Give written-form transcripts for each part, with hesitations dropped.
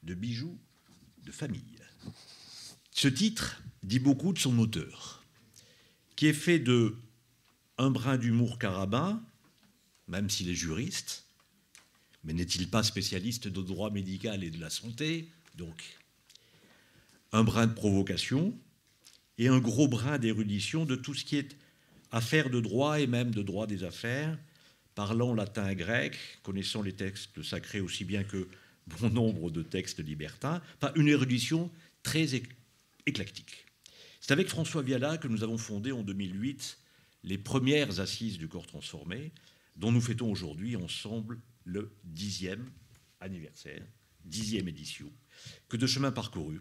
de bijoux de famille. Ce titre dit beaucoup de son auteur, qui est fait de un brin d'humour carabin, même s'il est juriste, mais n'est-il pas spécialiste de droit médical et de la santé, donc un brin de provocation et un gros brin d'érudition de tout ce qui est affaires de droit et même de droit des affaires, parlant latin et grec, connaissant les textes sacrés aussi bien que bon nombre de textes libertins, enfin une érudition très éclectique. C'est avec François Viala que nous avons fondé en 2008 les premières assises du corps transformé, dont nous fêtons aujourd'hui ensemble le 10e anniversaire, 10e édition. Que de chemin parcouru.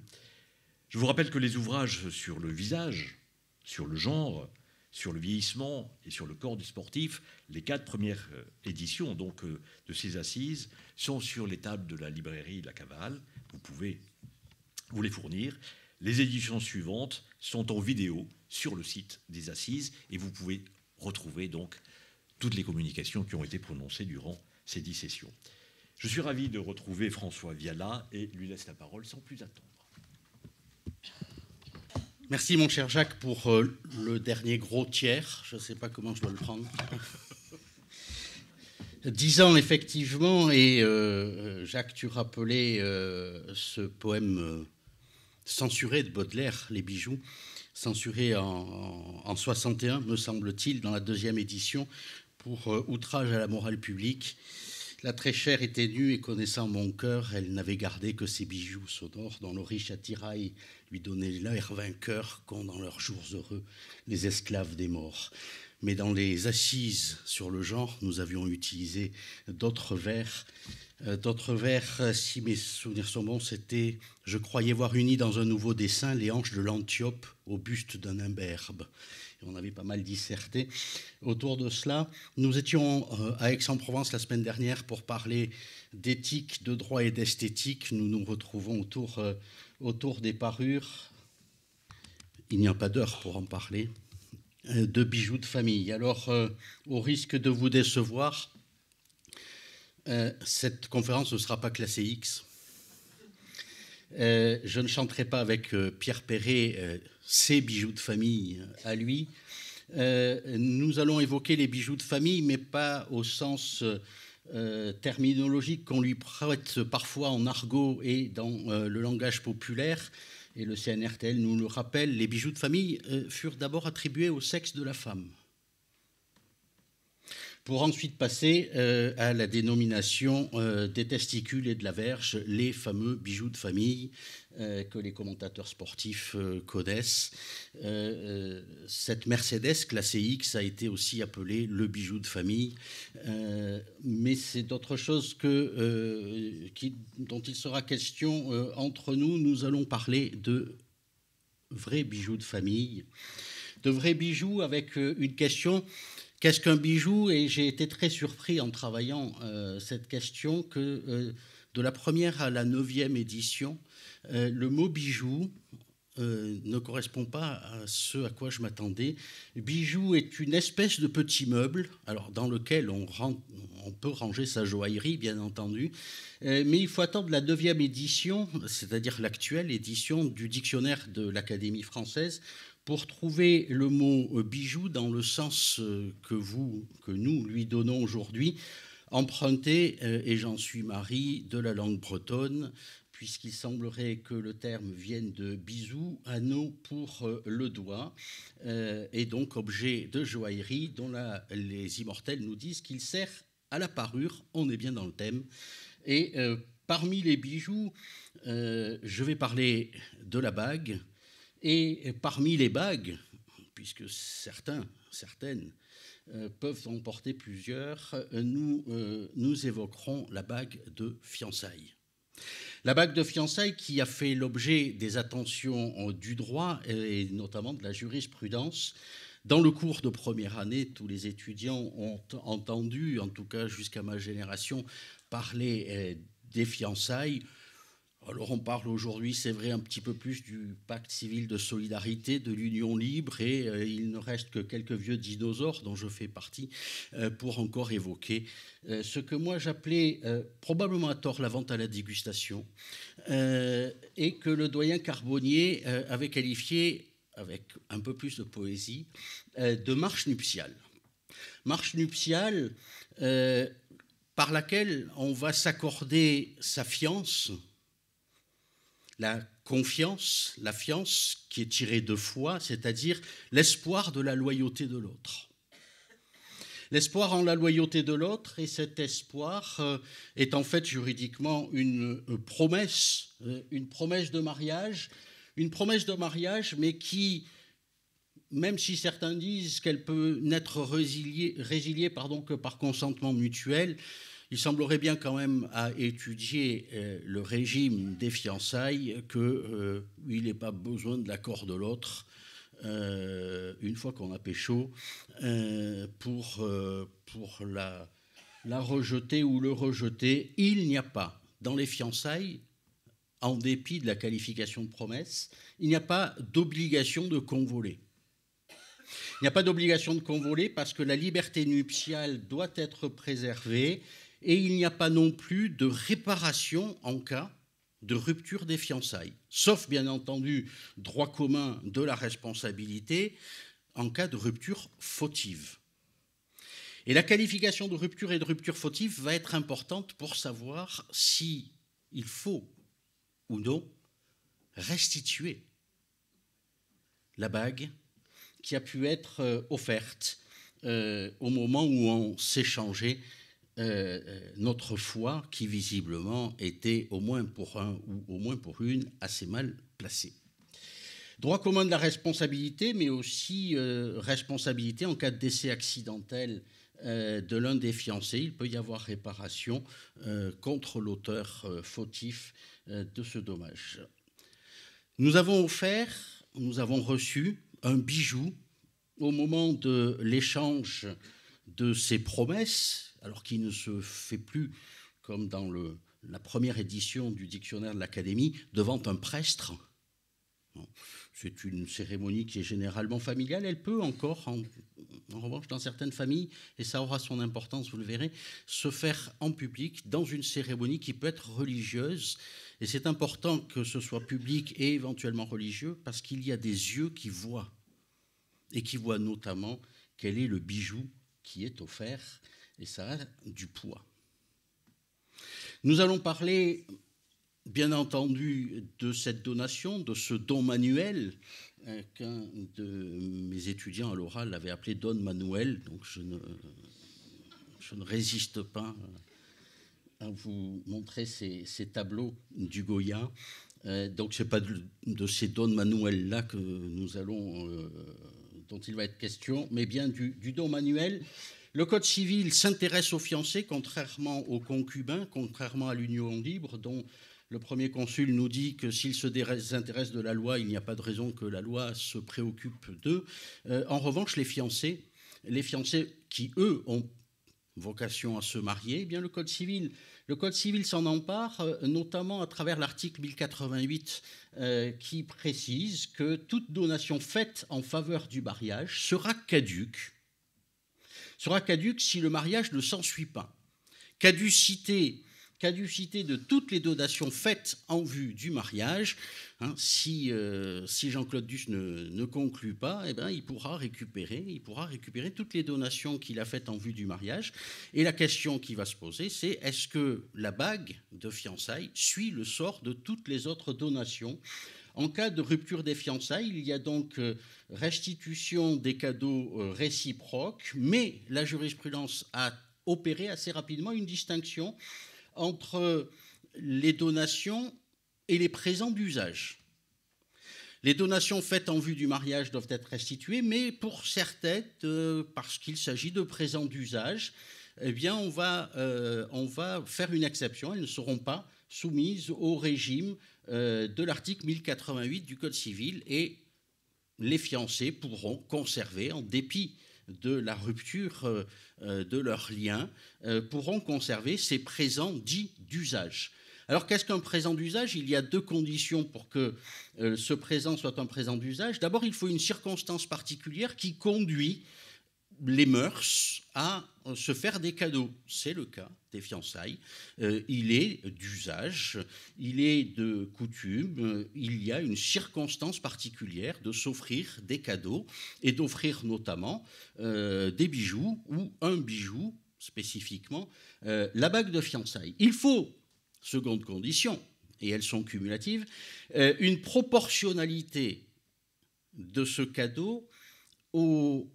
Je vous rappelle que les ouvrages sur le visage, sur le genre, sur le vieillissement et sur le corps du sportif, les 4 premières éditions donc, de ces assises, sont sur les tables de la librairie La Cavale. Vous pouvez vous les fournir. Les éditions suivantes sont en vidéo sur le site des assises et vous pouvez retrouver donc toutes les communications qui ont été prononcées durant ces 10 sessions. Je suis ravi de retrouver François Viala et lui laisse la parole sans plus attendre. Merci mon cher Jacques pour le dernier gros tiers. Je ne sais pas comment je dois le prendre. 10 ans effectivement, et Jacques, tu rappelais ce poème censuré de Baudelaire, Les Bijoux, censuré en 61, me semble-t-il, dans la 2e édition, pour outrage à la morale publique. La très chère était nue et connaissant mon cœur, elle n'avait gardé que ses bijoux sonores dont le riche attirail lui donnait l'air vainqueur qu'ont dans leurs jours heureux les esclaves des morts. Mais dans les assises sur le genre, nous avions utilisé d'autres vers. Si mes souvenirs sont bons, c'était « Je croyais voir unies dans un nouveau dessin les hanches de l'Antiope au buste d'un imberbe ». On avait pas mal disserté autour de cela. Nous étions à Aix-en-Provence la semaine dernière pour parler d'éthique, de droit et d'esthétique. Nous nous retrouvons autour des parures. Il n'y a pas d'heure pour en parler. De bijoux de famille. Alors, au risque de vous décevoir, cette conférence ne sera pas classée X. Je ne chanterai pas avec Pierre Perret ses bijoux de famille à lui. Nous allons évoquer les bijoux de famille, mais pas au sens terminologique qu'on lui prête parfois en argot et dans le langage populaire. Et le CNRTL nous le rappelle, les bijoux de famille furent d'abord attribués au sexe de la femme, pour ensuite passer à la dénomination des testicules et de la verge, les fameux bijoux de famille que les commentateurs sportifs connaissent. Cette Mercedes classée X a été aussi appelée le bijou de famille, mais c'est d'autre chose dont il sera question entre nous. Nous allons parler de vrais bijoux de famille, de vrais bijoux avec une question... Qu'est-ce qu'un bijou? Et j'ai été très surpris en travaillant cette question que de la première à la 9e édition, le mot bijou ne correspond pas à ce à quoi je m'attendais. Bijou est une espèce de petit meuble, alors dans lequel on peut ranger sa joaillerie, bien entendu, mais il faut attendre la 9e édition, c'est-à-dire l'actuelle édition du dictionnaire de l'Académie française, pour trouver le mot bijou dans le sens que nous lui donnons aujourd'hui, emprunté, et j'en suis Marie, de la langue bretonne, puisqu'il semblerait que le terme vienne de bisou, anneau pour le doigt, et donc objet de joaillerie dont les immortels nous disent qu'il sert à la parure. On est bien dans le thème. Et parmi les bijoux, je vais parler de la bague. Et parmi les bagues, puisque certaines peuvent en porter plusieurs, nous évoquerons la bague de fiançailles. La bague de fiançailles qui a fait l'objet des attentions du droit et notamment de la jurisprudence. Dans le cours de première année, tous les étudiants ont entendu, en tout cas jusqu'à ma génération, parler des fiançailles. Alors on parle aujourd'hui, c'est vrai, un petit peu plus du pacte civil de solidarité, de l'union libre, et il ne reste que quelques vieux dinosaures dont je fais partie pour encore évoquer ce que moi j'appelais probablement à tort la vente à la dégustation, et que le doyen Carbonnier avait qualifié, avec un peu plus de poésie, de marche nuptiale. Marche nuptiale par laquelle on va s'accorder sa fiance, la confiance, la fiance qui est tirée de foi, c'est-à-dire l'espoir de la loyauté de l'autre. L'espoir en la loyauté de l'autre, et cet espoir est en fait juridiquement une promesse de mariage, mais qui, même si certains disent qu'elle peut n'être résiliée que par consentement mutuel, il semblerait bien quand même à étudier le régime des fiançailles qu'il n'est pas besoin de l'accord de l'autre une fois qu'on a pécho pour la rejeter ou le rejeter. Il n'y a pas dans les fiançailles, en dépit de la qualification de promesse, il n'y a pas d'obligation de convoler. Il n'y a pas d'obligation de convoler parce que la liberté nuptiale doit être préservée. Et il n'y a pas non plus de réparation en cas de rupture des fiançailles, sauf bien entendu droit commun de la responsabilité en cas de rupture fautive. Et la qualification de rupture et de rupture fautive va être importante pour savoir si il faut ou non restituer la bague qui a pu être offerte au moment où on s'échangeait notre foi, qui visiblement était au moins pour un ou au moins pour une assez mal placée. Droit commun de la responsabilité, mais aussi responsabilité en cas de décès accidentel de l'un des fiancés. Il peut y avoir réparation contre l'auteur fautif de ce dommage. Nous avons reçu un bijou au moment de l'échange de ces promesses, alors qu'il ne se fait plus, comme dans la première édition du dictionnaire de l'Académie, devant un prestre. C'est une cérémonie qui est généralement familiale. Elle peut encore, en revanche, dans certaines familles, et ça aura son importance, vous le verrez, se faire en public dans une cérémonie qui peut être religieuse. Et c'est important que ce soit public et éventuellement religieux, parce qu'il y a des yeux qui voient, et qui voient notamment quel est le bijou qui est offert, et ça a du poids. Nous allons parler, bien entendu, de cette donation, de ce don manuel, qu'un de mes étudiants à l'oral avait appelé don manuel, donc je ne résiste pas à vous montrer ces tableaux du Goya. Donc ce n'est pas de ces don manuels-là que dont il va être question, mais bien du don manuel. Le Code civil s'intéresse aux fiancés, contrairement aux concubins, contrairement à l'union libre, dont le premier consul nous dit que s'ils se désintéressent de la loi, il n'y a pas de raison que la loi se préoccupe d'eux. En revanche, les fiancés qui, eux, ont vocation à se marier, eh bien le Code civil s'en empare, notamment à travers l'article 1088 qui précise que toute donation faite en faveur du mariage sera caduque si le mariage ne s'ensuit pas. Caducité de toutes les donations faites en vue du mariage. Si Jean-Claude Duss ne conclut pas, eh bien, il pourra récupérer toutes les donations qu'il a faites en vue du mariage. Et la question qui va se poser, c'est est-ce que la bague de fiançailles suit le sort de toutes les autres donations ? En cas de rupture des fiançailles, il y a donc restitution des cadeaux réciproques, mais la jurisprudence a opéré assez rapidement une distinction entre les donations et les présents d'usage. Les donations faites en vue du mariage doivent être restituées, mais pour certaines, parce qu'il s'agit de présents d'usage, eh bien on va faire une exception. Elles ne seront pas soumises au régime de l'article 1088 du Code civil, et les fiancés pourront conserver, en dépit de la rupture de leur lien, pourront conserver ces présents dits d'usage. Alors, qu'est-ce qu'un présent d'usage? Il y a deux conditions pour que ce présent soit un présent d'usage. D'abord, il faut une circonstance particulière qui conduit les mœurs à se faire des cadeaux. C'est le cas des fiançailles. Il est d'usage, il est de coutume, il y a une circonstance particulière de s'offrir des cadeaux et d'offrir notamment des bijoux ou un bijou spécifiquement, la bague de fiançailles. Il faut, seconde condition, et elles sont cumulatives, une proportionnalité de ce cadeau aux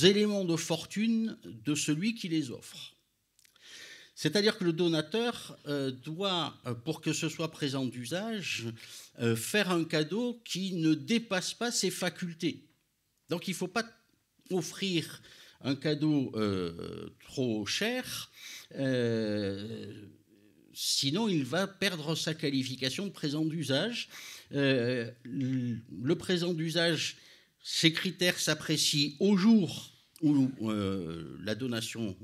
éléments de fortune de celui qui les offre. C'est-à-dire que le donateur doit, pour que ce soit présent d'usage, faire un cadeau qui ne dépasse pas ses facultés. Donc il ne faut pas offrir un cadeau trop cher, sinon il va perdre sa qualification de présent d'usage. Le présent d'usage, ces critères s'apprécient au jour où la donation,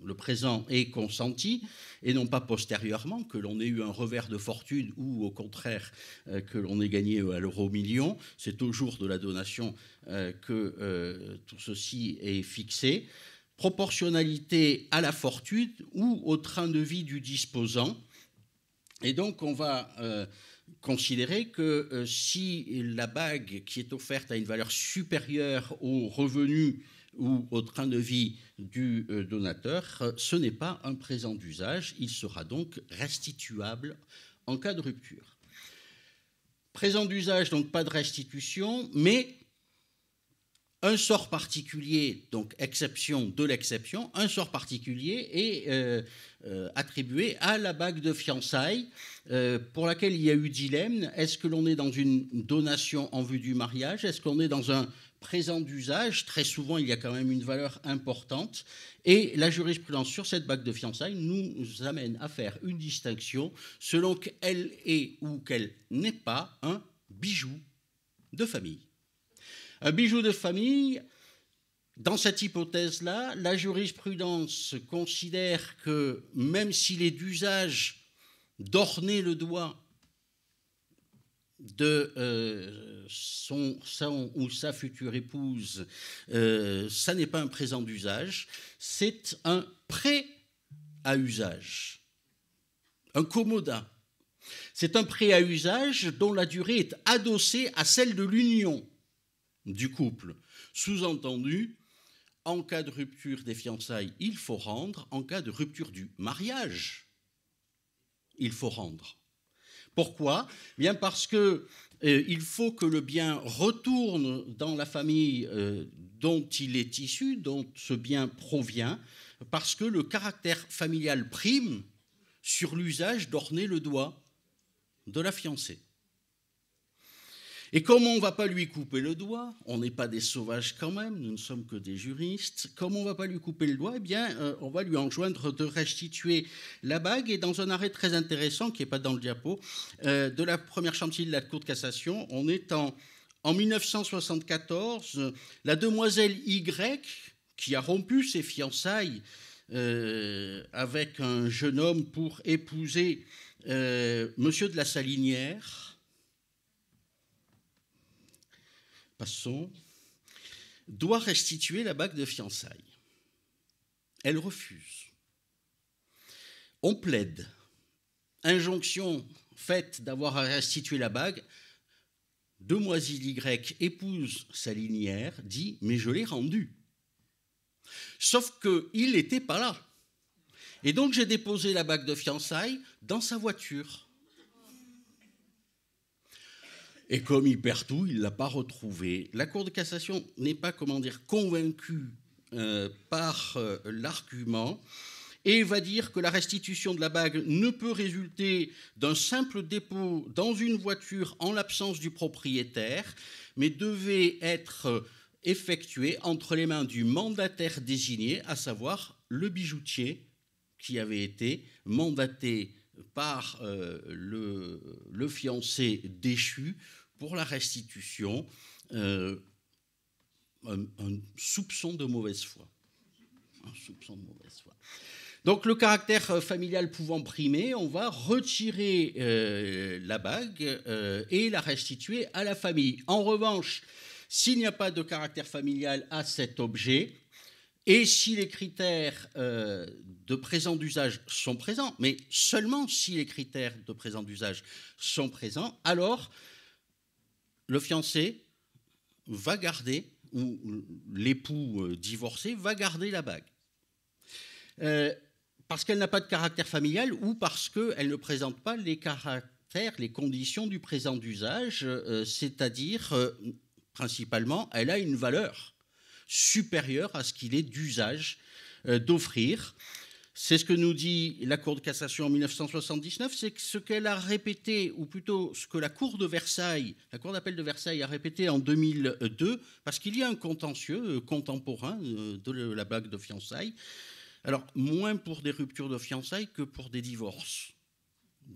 le présent est consenti, et non pas postérieurement, que l'on ait eu un revers de fortune ou au contraire que l'on ait gagné à l'euro million. C'est au jour de la donation que tout ceci est fixé. Proportionnalité à la fortune ou au train de vie du disposant. Et donc on va considérer que si la bague qui est offerte a une valeur supérieure aux revenus ou au train de vie du donateur, ce n'est pas un présent d'usage, il sera donc restituable en cas de rupture. Présent d'usage, donc pas de restitution, mais un sort particulier, donc exception de l'exception, un sort particulier est attribué à la bague de fiançailles pour laquelle il y a eu dilemme. Est-ce que l'on est dans une donation en vue du mariage? Est-ce qu'on est dans un présent d'usage? Très souvent, il y a quand même une valeur importante. Et la jurisprudence sur cette bague de fiançailles nous amène à faire une distinction selon qu'elle est ou qu'elle n'est pas un bijou de famille. Un bijou de famille, dans cette hypothèse-là, la jurisprudence considère que même s'il est d'usage d'orner le doigt de son ou sa future épouse, ça n'est pas un présent d'usage, c'est un prêt à usage, un commodat. C'est un prêt à usage dont la durée est adossée à celle de l'union du couple. Sous-entendu, en cas de rupture des fiançailles, il faut rendre. En cas de rupture du mariage, il faut rendre. Pourquoi? Bien parce que il faut que le bien retourne dans la famille dont il est issu, dont ce bien provient, parce que le caractère familial prime sur l'usage d'orner le doigt de la fiancée. Et comme on ne va pas lui couper le doigt, on n'est pas des sauvages quand même, nous ne sommes que des juristes, comme on ne va pas lui couper le doigt, eh bien, on va lui enjoindre de restituer la bague. Et dans un arrêt très intéressant, qui n'est pas dans le diapo, de la première chambre civile de la Cour de cassation, on est en 1974, la demoiselle Y, qui a rompu ses fiançailles avec un jeune homme pour épouser Monsieur de la Salinière, passons, doit restituer la bague de fiançailles. Elle refuse. On plaide. Injonction faite d'avoir à restituer la bague. Demoiselle Y épouse Salinière, dit « mais je l'ai rendue ». Sauf qu'il n'était pas là. Et donc j'ai déposé la bague de fiançailles dans sa voiture. Et comme il perd tout, il ne l'a pas retrouvé. La Cour de cassation n'est pas, convaincue par l'argument et va dire que la restitution de la bague ne peut résulter d'un simple dépôt dans une voiture en l'absence du propriétaire, mais devait être effectuée entre les mains du mandataire désigné, à savoir le bijoutier qui avait été mandaté par le fiancé déchu pour la restitution, un soupçon de mauvaise foi. Un soupçon de mauvaise foi. Donc le caractère familial pouvant primer, on va retirer la bague et la restituer à la famille. En revanche, s'il n'y a pas de caractère familial à cet objet, et si les critères de présent d'usage sont présents, mais seulement si les critères de présent d'usage sont présents, alors le fiancé va garder, ou l'époux divorcé va garder la bague. Parce qu'elle n'a pas de caractère familial ou parce qu'elle ne présente pas les caractères, les conditions du présent d'usage, c'est-à-dire, principalement, elle a une valeur supérieure à ce qu'il est d'usage d'offrir. C'est ce que nous dit la Cour de cassation en 1979, c'est que ce qu'elle a répété, ou plutôt ce que la Cour de Versailles, la Cour d'appel de Versailles a répété en 2002, parce qu'il y a un contentieux contemporain de la bague de fiançailles. Alors, moins pour des ruptures de fiançailles que pour des divorces.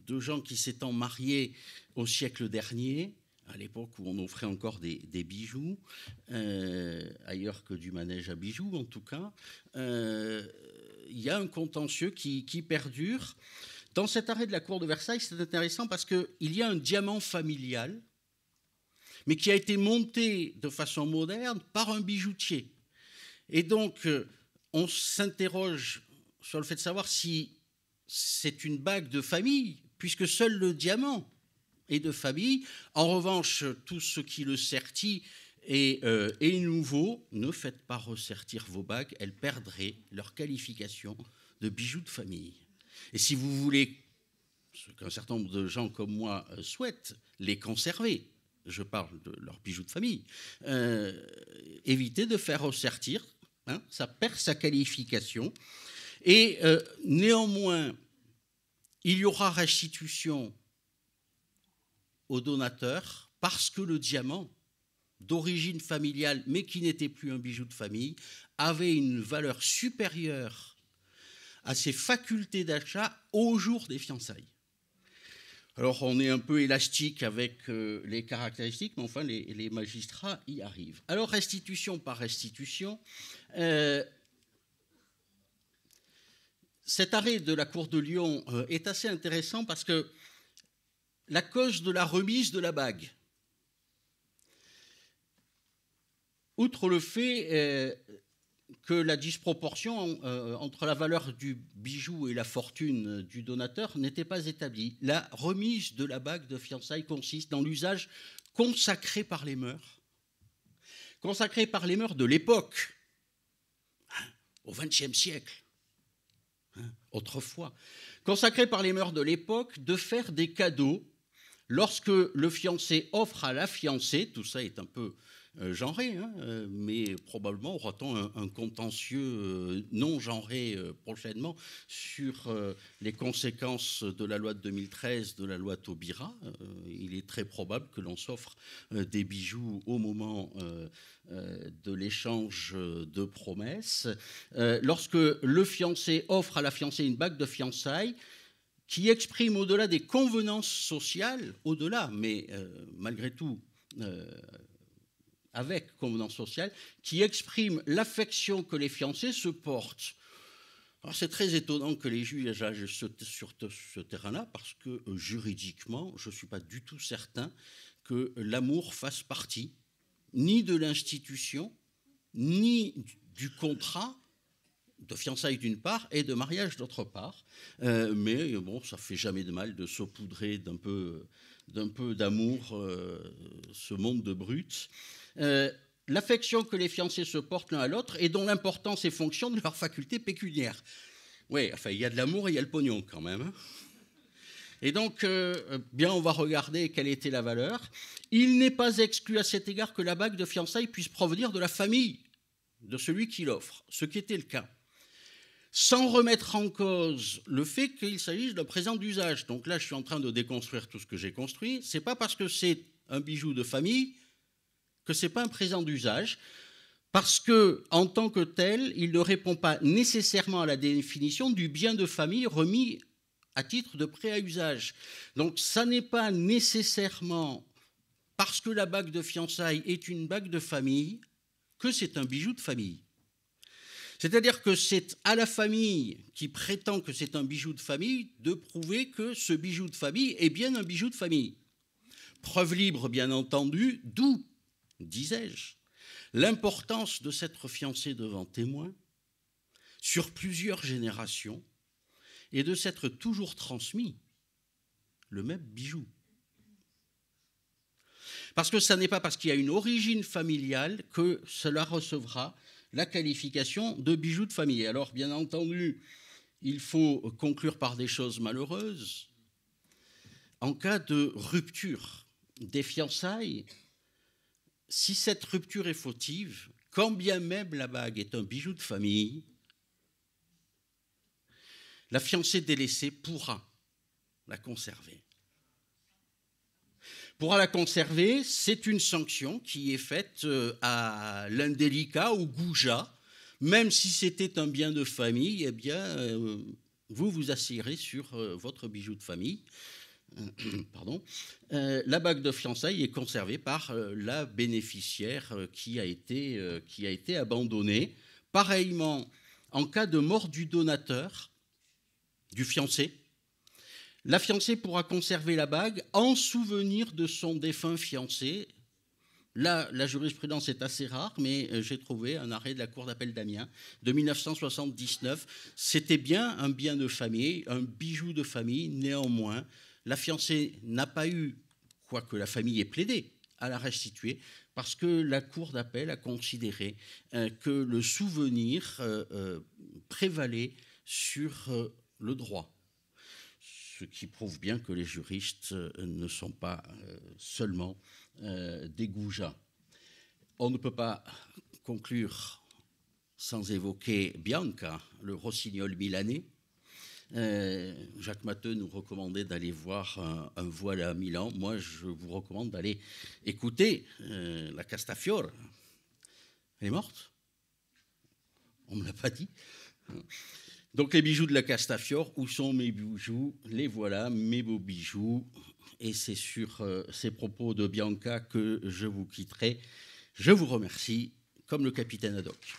De gens qui s'étant mariés au siècle dernier, à l'époque où on offrait encore des bijoux, ailleurs que du manège à bijoux en tout cas, il y a un contentieux qui perdure. Dans cet arrêt de la Cour de Versailles, c'est intéressant parce qu'il y a un diamant familial, mais qui a été monté de façon moderne par un bijoutier. Et donc, on s'interroge sur le fait de savoir si c'est une bague de famille, puisque seul le diamant est de famille. En revanche, tout ce qui le sertit est nouveau. Ne faites pas ressertir vos bagues, elles perdraient leur qualification de bijoux de famille. Et si vous voulez, ce qu'un certain nombre de gens comme moi souhaitent, les conserver, je parle de leurs bijoux de famille, évitez de faire ressertir. Ça perd sa qualification. Et néanmoins, il y aura restitution au donateur parce que le diamant, d'origine familiale, mais qui n'était plus un bijou de famille, avait une valeur supérieure à ses facultés d'achat au jour des fiançailles. Alors, on est un peu élastique avec les caractéristiques, mais enfin, les magistrats y arrivent. Alors, restitution par restitution, cet arrêt de la Cour de Lyon est assez intéressant parce que la cause de la remise de la bague, outre le fait que la disproportion entre la valeur du bijou et la fortune du donateur n'était pas établie. La remise de la bague de fiançailles consiste dans l'usage consacré par les mœurs de l'époque, au XXe siècle, autrefois, consacré par les mœurs de l'époque de faire des cadeaux lorsque le fiancé offre à la fiancée, tout ça est un peu genré, mais probablement aura-t-on un contentieux non genré prochainement sur les conséquences de la loi de 2013, de la loi Taubira. Il est très probable que l'on s'offre des bijoux au moment de l'échange de promesses. Lorsque le fiancé offre à la fiancée une bague de fiançailles, qui exprime au-delà des convenances sociales, au-delà, mais malgré tout, avec convenance sociale, qui exprime l'affection que les fiancés se portent. Alors c'est très étonnant que les juges agissent sur ce terrain-là, parce que juridiquement, je ne suis pas du tout certain que l'amour fasse partie ni de l'institution, ni du contrat de fiançailles d'une part et de mariage d'autre part. Mais bon, ça ne fait jamais de mal de saupoudrer d'un peu d'amour ce monde de brutes. L'affection que les fiancés se portent l'un à l'autre et dont l'importance est fonction de leur faculté pécuniaire. Oui, enfin, il y a de l'amour et il y a le pognon quand même. Et donc, bien, on va regarder quelle était la valeur. Il n'est pas exclu à cet égard que la bague de fiançailles puisse provenir de la famille de celui qui l'offre, ce qui était le cas, sans remettre en cause le fait qu'il s'agisse d'un présent d'usage. Donc là, je suis en train de déconstruire tout ce que j'ai construit. Ce n'est pas parce que c'est un bijou de famille que ce n'est pas un présent d'usage, parce qu'en tant que tel, il ne répond pas nécessairement à la définition du bien de famille remis à titre de prêt à usage. Donc ça n'est pas nécessairement parce que la bague de fiançailles est une bague de famille que c'est un bijou de famille. C'est-à-dire que c'est à la famille qui prétend que c'est un bijou de famille de prouver que ce bijou de famille est bien un bijou de famille. Preuve libre, bien entendu, d'où, disais-je, l'importance de s'être fiancé devant témoin sur plusieurs générations et de s'être toujours transmis le même bijou. Parce que ce n'est pas parce qu'il y a une origine familiale que cela recevra la qualification de bijou de famille. Alors, bien entendu, il faut conclure par des choses malheureuses. En cas de rupture des fiançailles, si cette rupture est fautive, quand bien même la bague est un bijou de famille, la fiancée délaissée pourra la conserver. Pourra la conserver, c'est une sanction qui est faite à l'indélicat, au goujat. Même si c'était un bien de famille, eh bien, vous vous assiérez sur votre bijou de famille. Pardon. La bague de fiançailles est conservée par la bénéficiaire qui a été abandonnée. Pareillement, en cas de mort du donateur, du fiancé, la fiancée pourra conserver la bague en souvenir de son défunt fiancé. Là, la jurisprudence est assez rare, mais j'ai trouvé un arrêt de la Cour d'appel d'Amiens de 1979. C'était bien un bien de famille, un bijou de famille. Néanmoins, la fiancée n'a pas eu, quoique la famille ait plaidé, à la restituer, parce que la Cour d'appel a considéré que le souvenir prévalait sur le droit. Ce qui prouve bien que les juristes ne sont pas seulement des goujats. On ne peut pas conclure sans évoquer Bianca, le rossignol milanais. Jacques Matteux nous recommandait d'aller voir un voile à Milan. Moi, je vous recommande d'aller écouter la Castafiore. Elle est morte ? On ne me l'a pas dit. Donc les bijoux de la Castafiore, où sont mes bijoux? Les voilà, mes beaux bijoux. Et c'est sur ces propos de Bianca que je vous quitterai. Je vous remercie, comme le capitaine Haddock.